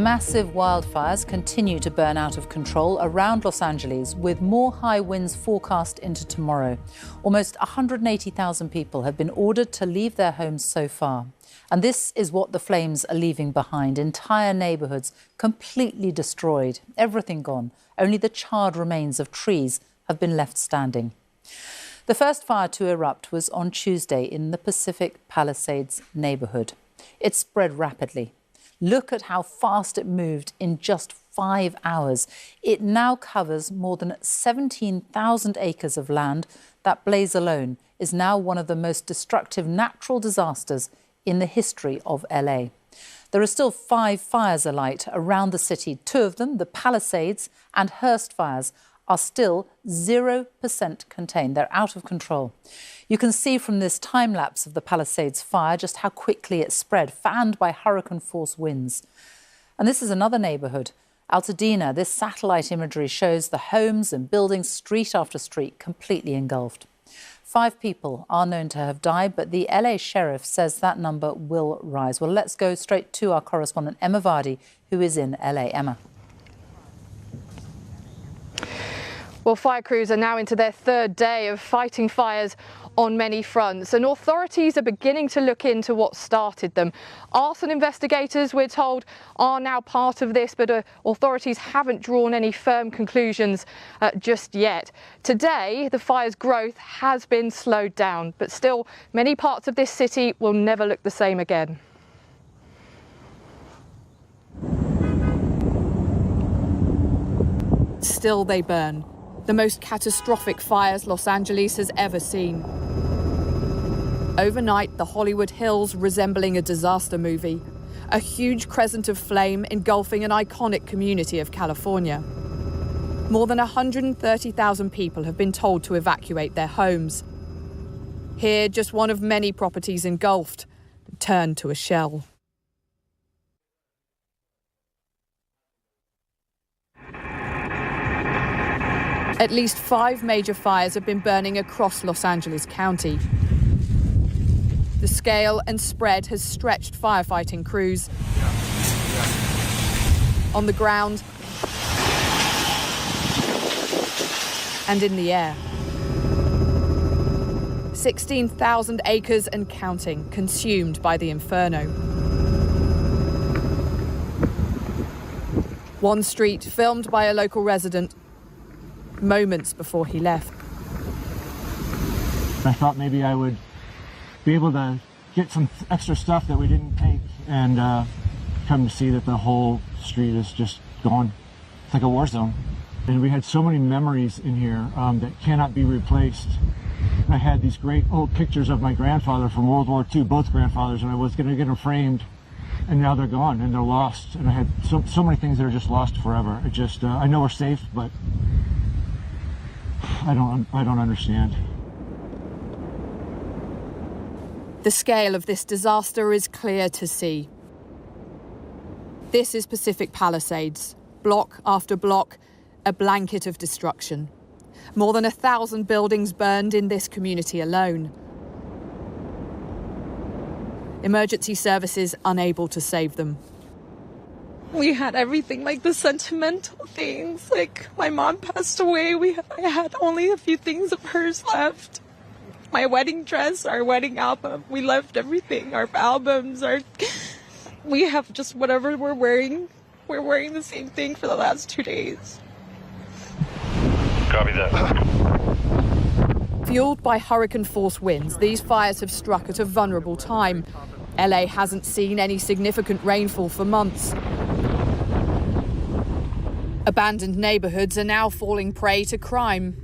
Massive wildfires continue to burn out of control around Los Angeles, with more high winds forecast into tomorrow. Almost 180,000 people have been ordered to leave their homes so far. And this is what the flames are leaving behind. Entire neighborhoods completely destroyed, everything gone. Only the charred remains of trees have been left standing. The first fire to erupt was on Tuesday in the Pacific Palisades neighborhood. It spread rapidly. Look at how fast it moved in just 5 hours. It now covers more than 17,000 acres of land. That blaze alone is now one of the most destructive natural disasters in the history of LA. There are still 5 fires alight around the city. 2 of them, the Palisades and Hearst fires, are still 0% contained. They're out of control. You can see from this time-lapse of the Palisades fire just how quickly it spread, fanned by hurricane-force winds. And this is another neighbourhood, Altadena. This satellite imagery shows the homes and buildings, street after street, completely engulfed. 5 people are known to have died, but the LA sheriff says that number will rise. Well, let's go straight to our correspondent, Emma Vardy, who is in LA. Emma. Well, fire crews are now into their 3rd day of fighting fires on many fronts, and authorities are beginning to look into what started them. Arson investigators, we're told, are now part of this, but authorities haven't drawn any firm conclusions just yet. Today, the fire's growth has been slowed down, but still, many parts of this city will never look the same again. Still they burn. The most catastrophic fires Los Angeles has ever seen. Overnight, the Hollywood Hills resembling a disaster movie, a huge crescent of flame engulfing an iconic community of California. More than 130,000 people have been told to evacuate their homes. Here, just one of many properties engulfed, turned to a shell. At least 5 major fires have been burning across Los Angeles County. The scale and spread has stretched firefighting crews on the ground and in the air. 16,000 acres and counting consumed by the inferno. One street filmed by a local resident moments before he left. I thought maybe I would be able to get some extra stuff that we didn't take and come to see that the whole street is just gone. It's like a war zone. And we had so many memories in here that cannot be replaced. I had these great old pictures of my grandfather from World War II, both grandfathers, and I was going to get them framed, and now they're gone and they're lost. And I had so many things that are just lost forever. It just, I know we're safe, but I don't understand. The scale of this disaster is clear to see. This is Pacific Palisades, block after block, a blanket of destruction. More than 1,000 buildings burned in this community alone. Emergency services unable to save them. We had everything, like the sentimental things. Like, my mom passed away. I had only a few things of hers left. My wedding dress, our wedding album. We left everything. Our albums, we have just whatever we're wearing. We're wearing the same thing for the last 2 days. Copy that. Fueled by hurricane-force winds, these fires have struck at a vulnerable time. LA hasn't seen any significant rainfall for months. Abandoned neighborhoods are now falling prey to crime.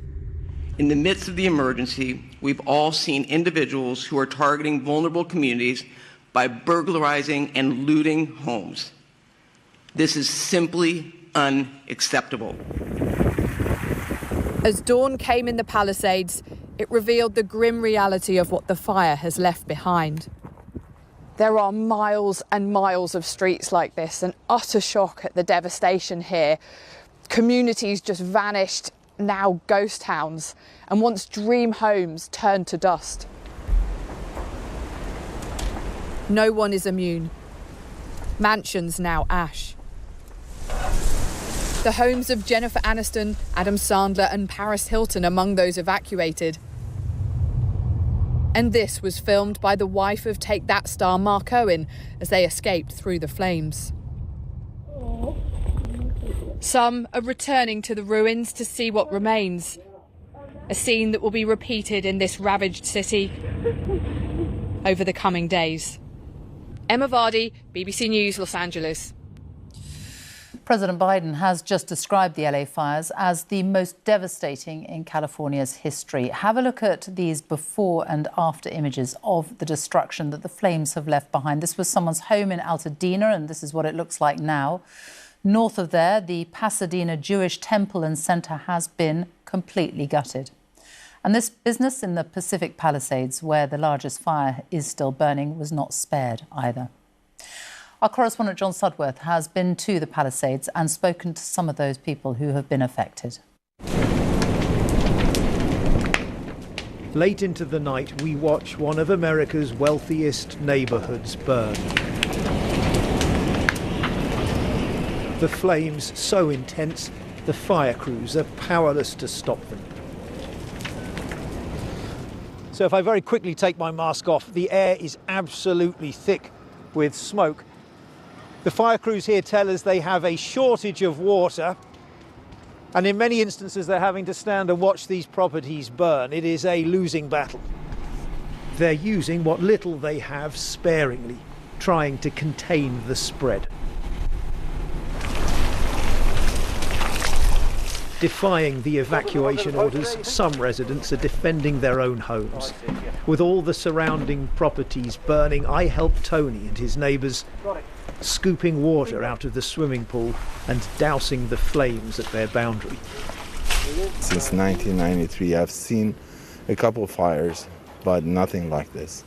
In the midst of the emergency, we've all seen individuals who are targeting vulnerable communities by burglarizing and looting homes. This is simply unacceptable. As dawn came in the Palisades, it revealed the grim reality of what the fire has left behind. There are miles and miles of streets like this, an utter shock at the devastation here. Communities just vanished, now ghost towns, and once dream homes turned to dust. No one is immune. Mansions now ash. The homes of Jennifer Aniston, Adam Sandler and Paris Hilton among those evacuated. And this was filmed by the wife of Take That star Mark Owen as they escaped through the flames. Some are returning to the ruins to see what remains. A scene that will be repeated in this ravaged city over the coming days. Emma Vardy, BBC News, Los Angeles. President Biden has just described the LA fires as the most devastating in California's history. Have a look at these before and after images of the destruction that the flames have left behind. This was someone's home in Altadena, and this is what it looks like now. North of there, the Pasadena Jewish Temple and Center has been completely gutted. And this business in the Pacific Palisades, where the largest fire is still burning, was not spared either. Our correspondent John Sudworth has been to the Palisades and spoken to some of those people who have been affected. Late into the night, we watch one of America's wealthiest neighborhoods burn. The flames so intense, the fire crews are powerless to stop them. So if I very quickly take my mask off, the air is absolutely thick with smoke. The fire crews here tell us they have a shortage of water, and in many instances they're having to stand and watch these properties burn. It is a losing battle. They're using what little they have sparingly, trying to contain the spread. Defying the evacuation orders, some residents are defending their own homes. With all the surrounding properties burning, I helped Tony and his neighbours scooping water out of the swimming pool and dousing the flames at their boundary. Since 1993, I've seen a couple of fires, but nothing like this.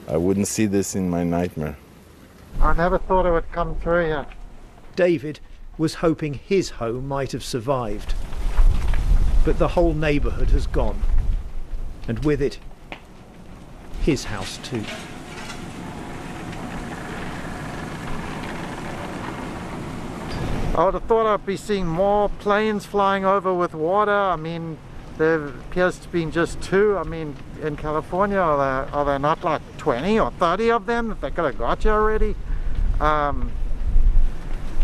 I wouldn't see this in my nightmare. I never thought it would come through here. David was hoping his home might have survived. But the whole neighbourhood has gone. And with it, his house too. I would have thought I'd be seeing more planes flying over with water. I mean, there appears to be just 2. I mean, in California, are there not like 20 or 30 of them that they could have got you already?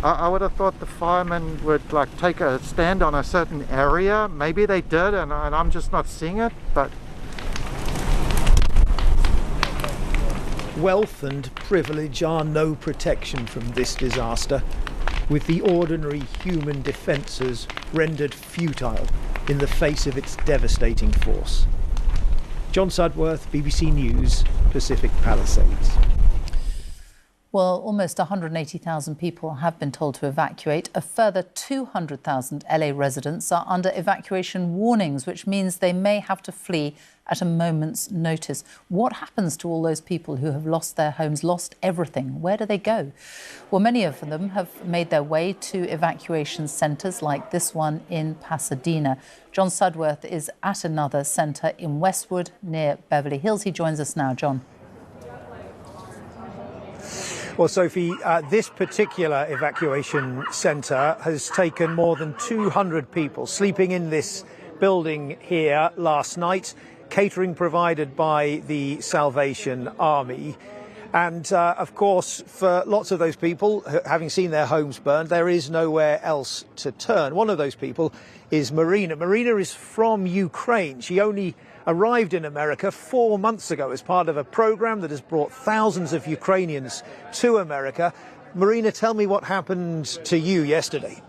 I would have thought the firemen would like take a stand on a certain area. Maybe they did, and I'm just not seeing it, but... Wealth and privilege are no protection from this disaster, with the ordinary human defences rendered futile in the face of its devastating force. John Sudworth, BBC News, Pacific Palisades. Well, almost 180,000 people have been told to evacuate. A further 200,000 LA residents are under evacuation warnings, which means they may have to flee at a moment's notice. What happens to all those people who have lost their homes, lost everything? Where do they go? Well, many of them have made their way to evacuation centres like this one in Pasadena. John Sudworth is at another centre in Westwood near Beverly Hills. He joins us now. John. Well, Sophie, this particular evacuation centre has taken more than 200 people sleeping in this building here last night, catering provided by the Salvation Army. And, of course, for lots of those people, having seen their homes burned, there is nowhere else to turn. One of those people is Marina. Marina is from Ukraine. She only arrived in America 4 months ago as part of a program that has brought thousands of Ukrainians to America. Marina, tell me what happened to you yesterday.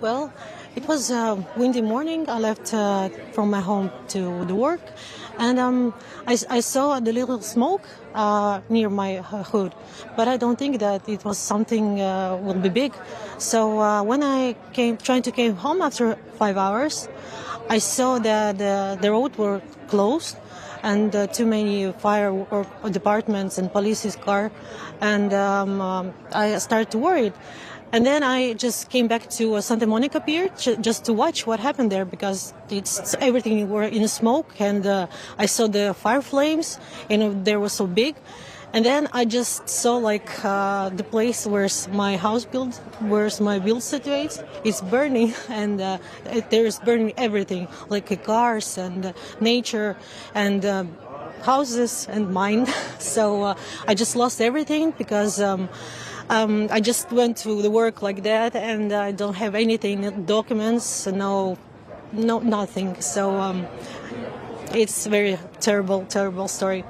Well, it was a windy morning. I left from my home to the work, and I saw the little smoke near my hood, but I don't think that it was something will be big. So when I trying to came home after 5 hours, I saw that the road were closed and too many fire departments and police's car, and I started to worry. And then I just came back to Santa Monica Pier just to watch what happened there, because everything were in smoke, and I saw the fire flames, and they were so big. And then I just saw like the place where my house built, where my build situates, is burning, and there's burning everything, like cars and nature and houses and mine. So I just lost everything because I just went to the work like that, and I don't have anything, documents, nothing. So it's a very terrible story.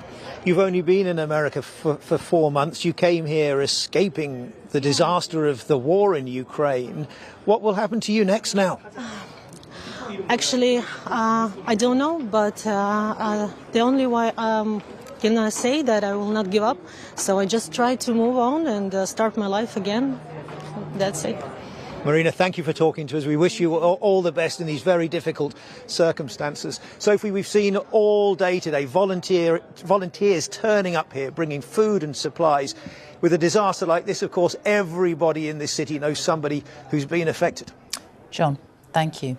You've only been in America for 4 months. You came here escaping the disaster of the war in Ukraine. What will happen to you next now? Actually, I don't know, but the only way can I say that I will not give up. So I just try to move on and start my life again. That's it. Marina, thank you for talking to us. We wish you all the best in these very difficult circumstances. Sophie, we've seen all day today volunteers turning up here, bringing food and supplies. With a disaster like this, of course, everybody in this city knows somebody who's been affected. John, thank you.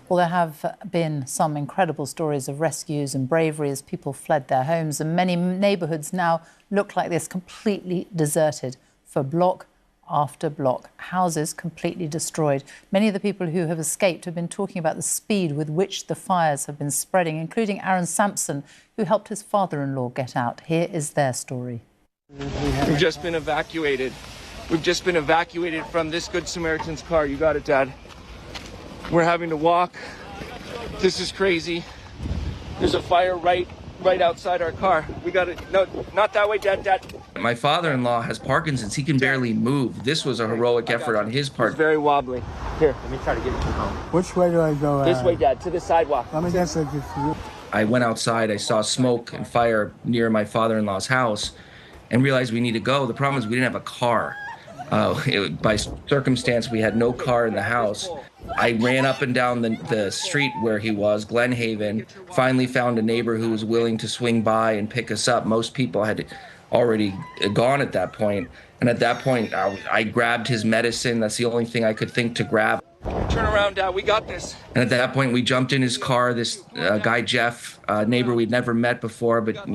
Well, there have been some incredible stories of rescues and bravery as people fled their homes, and many neighbourhoods now look like this, completely deserted for block after block, houses completely destroyed. Many of the people who have escaped have been talking about the speed with which the fires have been spreading, including Aaron Sampson, who helped his father-in-law get out. Here is their story. We've just been evacuated. We've just been evacuated from this Good Samaritan's car. You got it, Dad. We're having to walk. This is crazy. There's a fire right outside our car. We got it. No, not that way, Dad. My father-in-law has Parkinson's. He can barely move. This was a heroic effort on his part. It's very wobbly. Here, let me try to get you home. Which way do I go? This way, Dad, to the sidewalk. Let me guess. I went outside. I saw smoke and fire near my father-in-law's house and realized we need to go. The problem is we didn't have a car. By circumstance, we had no car in the house. I ran up and down the street where he was, Glen Haven, finally found a neighbor who was willing to swing by and pick us up. Most people had already gone at that point. And at that point, I grabbed his medicine. That's the only thing I could think to grab. Turn around, Dad. We got this. And at that point, we jumped in his car. This guy, Jeff, neighbor we'd never met before, but,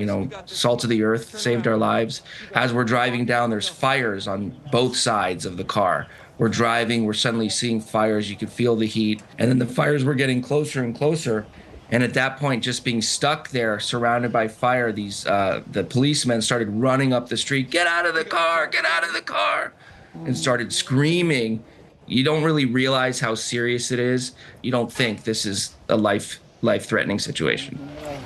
salt of the earth, saved our lives. As we're driving down, there's fires on both sides of the car. We're driving. We're suddenly seeing fires. You could feel the heat. And then the fires were getting closer and closer. And at that point, just being stuck there, surrounded by fire, the policemen started running up the street, "Get out of the car, get out of the car," and started screaming. You don't really realize how serious it is. You don't think this is a life-threatening situation.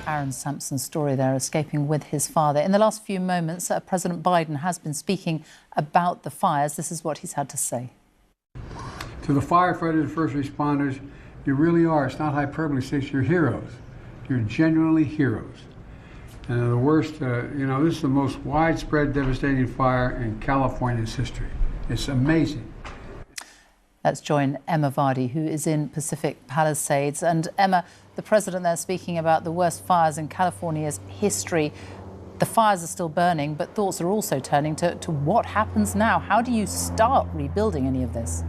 Aaron Sampson's story there, escaping with his father. In the last few moments, President Biden has been speaking about the fires. This is what he's had to say. To the firefighters and first responders, you really are, it's not hyperbole, you're heroes. You're genuinely heroes. And the worst, this is the most widespread, devastating fire in California's history. It's amazing. Let's join Emma Vardy, who is in Pacific Palisades. And Emma, the president there speaking about the worst fires in California's history. The fires are still burning, but thoughts are also turning to what happens now. How do you start rebuilding any of this?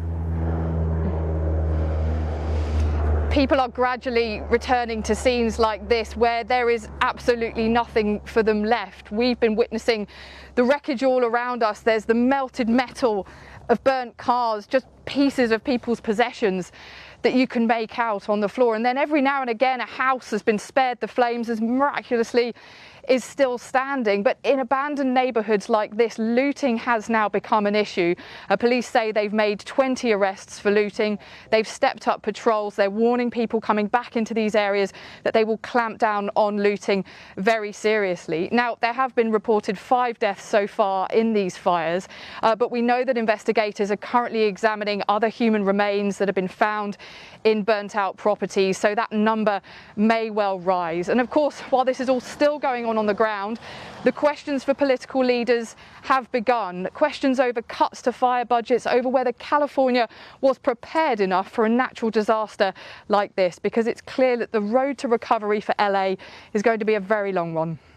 People are gradually returning to scenes like this where there is absolutely nothing for them left. We've been witnessing the wreckage all around us. There's the melted metal of burnt cars, just pieces of people's possessions that you can make out on the floor. And then every now and again, a house has been spared the flames, as miraculously is still standing. But in abandoned neighbourhoods like this, looting has now become an issue. Police say they've made 20 arrests for looting. They've stepped up patrols. They're warning people coming back into these areas that they will clamp down on looting very seriously. Now, there have been reported 5 deaths so far in these fires, but we know that investigators are currently examining other human remains that have been found in burnt out properties, so that number may well rise. And of course, while this is all still going on the ground, the questions for political leaders have begun. Questions over cuts to fire budgets, over whether California was prepared enough for a natural disaster like this, because it's clear that the road to recovery for LA is going to be a very long one.